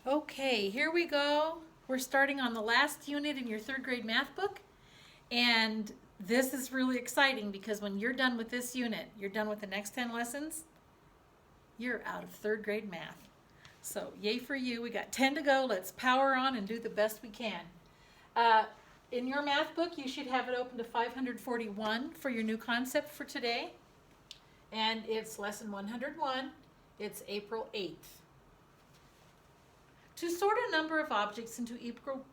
Okay, here we go. We're starting on the last unit in your third grade math book. And this is really exciting because when you're done with this unit, you're done with the next 10 lessons, you're out of third grade math. So, yay for you. We got 10 to go. Let's power on and do the best we can. Uh, in your math book, you should have it open to 541 for your new concept for today. And it's lesson 101. It's April 8th. To sort a number of objects into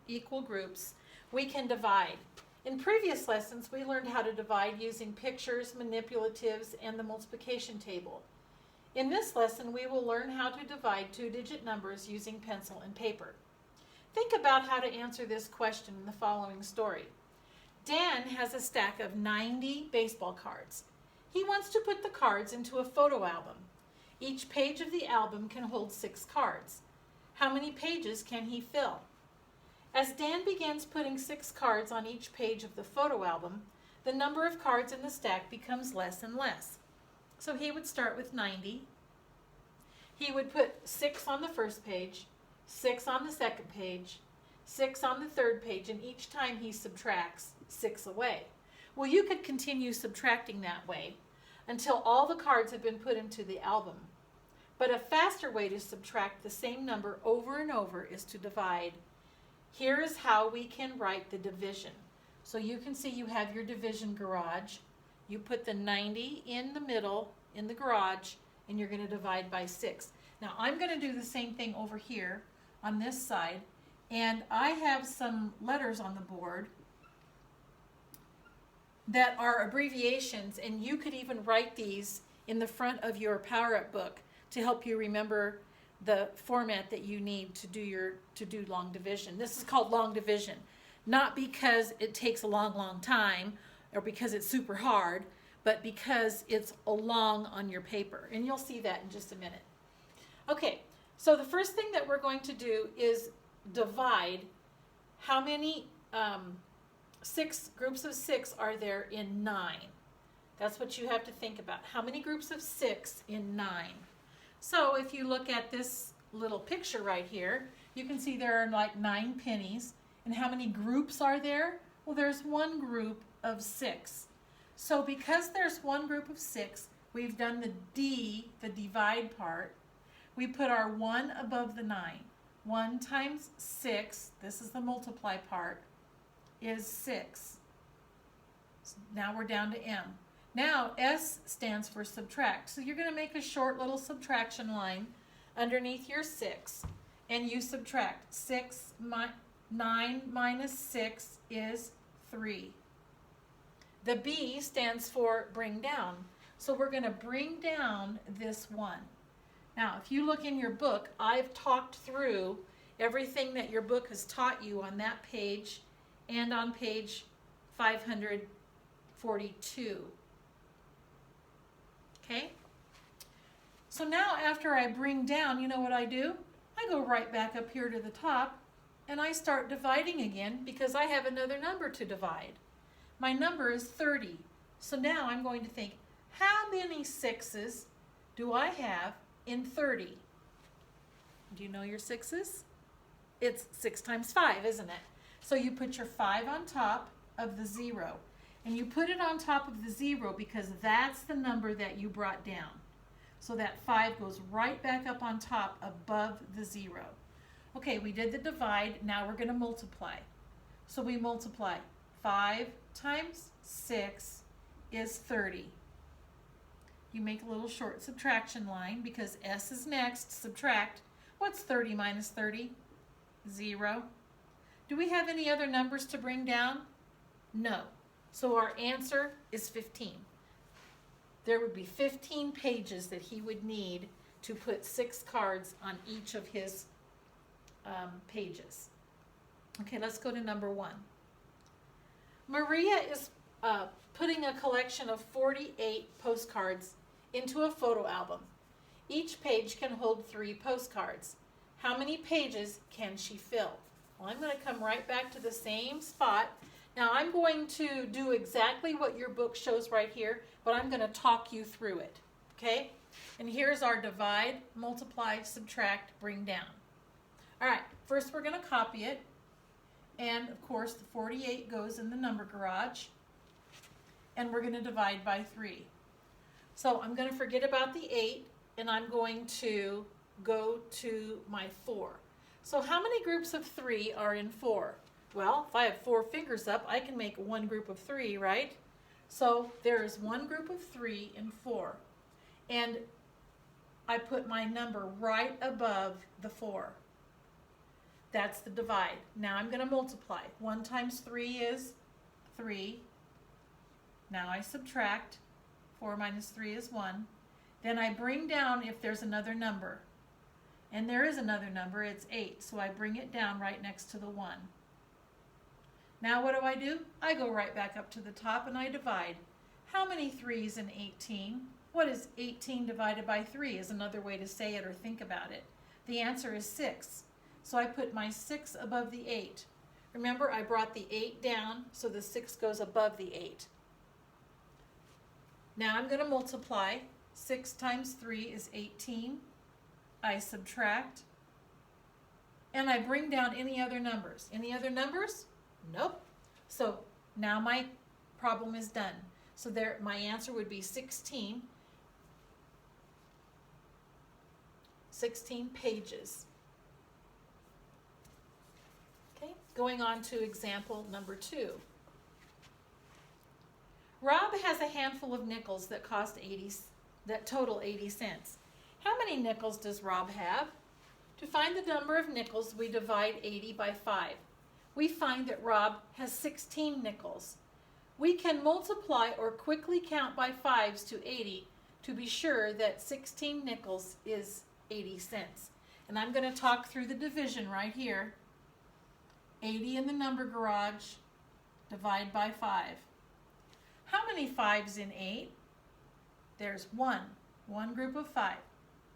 equal groups, we can divide. In previous lessons, we learned how to divide using pictures, manipulatives, and the multiplication table. In this lesson, we will learn how to divide two-digit numbers using pencil and paper. Think about how to answer this question in the following story. Dan has a stack of 90 baseball cards. He wants to put the cards into a photo album. Each page of the album can hold 6 cards. How many pages can he fill? As Dan begins putting 6 cards on each page of the photo album, the number of cards in the stack becomes less and less. So he would start with 90. He would put 6 on the first page, 6 on the second page, 6 on the third page, and each time he subtracts 6 away. Well, you could continue subtracting that way until all the cards have been put into the album. But a faster way to subtract the same number over and over is to divide. Here is how we can write the division. So you can see you have your division garage. You put the 90 in the middle in the garage, and you're going to divide by 6. Now I'm going to do the same thing over here on this side, and I have some letters on the board that are abbreviations, and you could even write these in the front of your Power Up book to help you remember the format that you need to do long division. This is called long division, not because it takes a long time or because it's super hard, but because it's long on your paper. And you'll see that in just a minute. Okay, so the first thing that we're going to do is divide. How many 6 groups of 6 are there in 9? That's what you have to think about. How many groups of 6 in 9? So if you look at this little picture right here, you can see there are like 9 pennies. And how many groups are there? Well, there's one group of 6. So because there's one group of 6, we've done the D, the divide part. We put our 1 above the 9. 1 times 6, this is the multiply part, is 6. Now we're down to M. Now S stands for subtract. So you're going to make a short little subtraction line underneath your 6. And you subtract. 9 minus 6 is 3. The B stands for bring down. So we're going to bring down this 1. Now, if you look in your book, I've talked through everything that your book has taught you on that page and on page 542. Okay? So now after I bring down, you know what I do? I go right back up here to the top and I start dividing again because I have another number to divide. My number is 30. So now I'm going to think, how many 6s do I have in 30? Do you know your 6s? It's 6 times 5, isn't it? So you put your 5 on top of the 0. And you put it on top of the 0 because that's the number that you brought down. So that 5 goes right back up on top above the 0. Okay, we did the divide. Now we're going to multiply. So we multiply. 5 times 6 is 30. You make a little short subtraction line because S is next. Subtract. What's 30 minus 30? 0. Do we have any other numbers to bring down? No. So our answer is 15. There would be 15 pages that he would need to put 6 cards on each of his pages. Okay, let's go to number 1. Maria is putting a collection of 48 postcards into a photo album. Each page can hold 3 postcards. How many pages can she fill? Well, I'm going to come right back to the same spot. Now I'm going to do exactly what your book shows right here, but I'm going to talk you through it. Okay? And here's our divide, multiply, subtract, bring down. All right, first we're going to copy it. And of course, the 48 goes in the number garage. And we're going to divide by 3. So I'm going to forget about the 8, and I'm going to go to my 4. So how many groups of 3 are in 4? Well, if I have 4 fingers up, I can make one group of 3, right? So there is one group of 3 in 4. And I put my number right above the 4. That's the divide. Now I'm going to multiply. 1 times 3 is 3. Now I subtract. 4 minus 3 is 1. Then I bring down if there's another number. And there is another number, it's 8. So I bring it down right next to the 1. Now what do? I go right back up to the top and I divide. How many 3's in 18? What is 18 divided by 3 is another way to say it or think about it. The answer is 6. So I put my 6 above the 8. Remember, I brought the 8 down, so the 6 goes above the 8. Now I'm going to multiply. 6 times 3 is 18. I subtract. And I bring down any other numbers. Any other numbers? Nope. So now my problem is done. So there, my answer would be 16. 16 pages. Okay, going on to example number 2. Rob has a handful of nickels that total 80 cents. How many nickels does Rob have? To find the number of nickels, we divide 80 by 5. We find that Rob has 16 nickels. We can multiply or quickly count by 5s to 80 to be sure that 16 nickels is 80 cents. And I'm going to talk through the division right here. 80 in the number garage, divide by 5. How many 5's in 8? There's 1. One group of 5.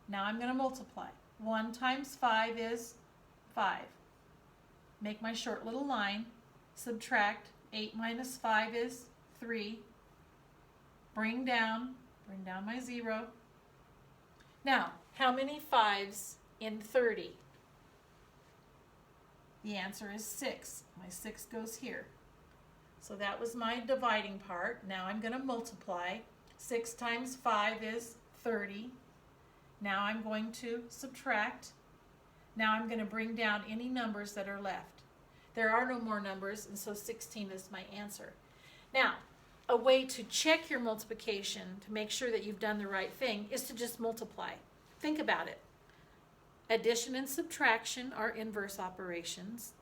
Now I'm going to multiply. 1 times 5 is 5. Make my short little line. Subtract. 8 minus 5 is 3. Bring down my 0. Now, how many 5's in 30? The answer is 6. My 6 goes here. So that was my dividing part. Now I'm going to multiply. 6 times 5 is 30. Now I'm going to subtract. Now I'm going to bring down any numbers that are left. There are no more numbers, and so 16 is my answer. Now, a way to check your multiplication to make sure that you've done the right thing is to just multiply. Think about it. Addition and subtraction are inverse operations,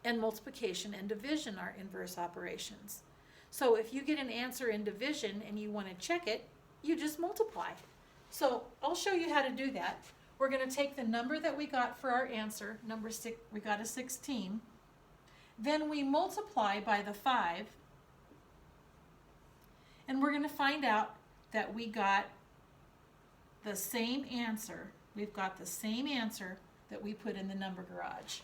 and multiplication and division are inverse operations. So if you get an answer in division and you want to check it, you just multiply. So I'll show you how to do that. We're going to take the number that we got for our answer, number 6, we got a 16. Then we multiply by the 5, and we're going to find out that we got the same answer. We've got the same answer that we put in the number garage.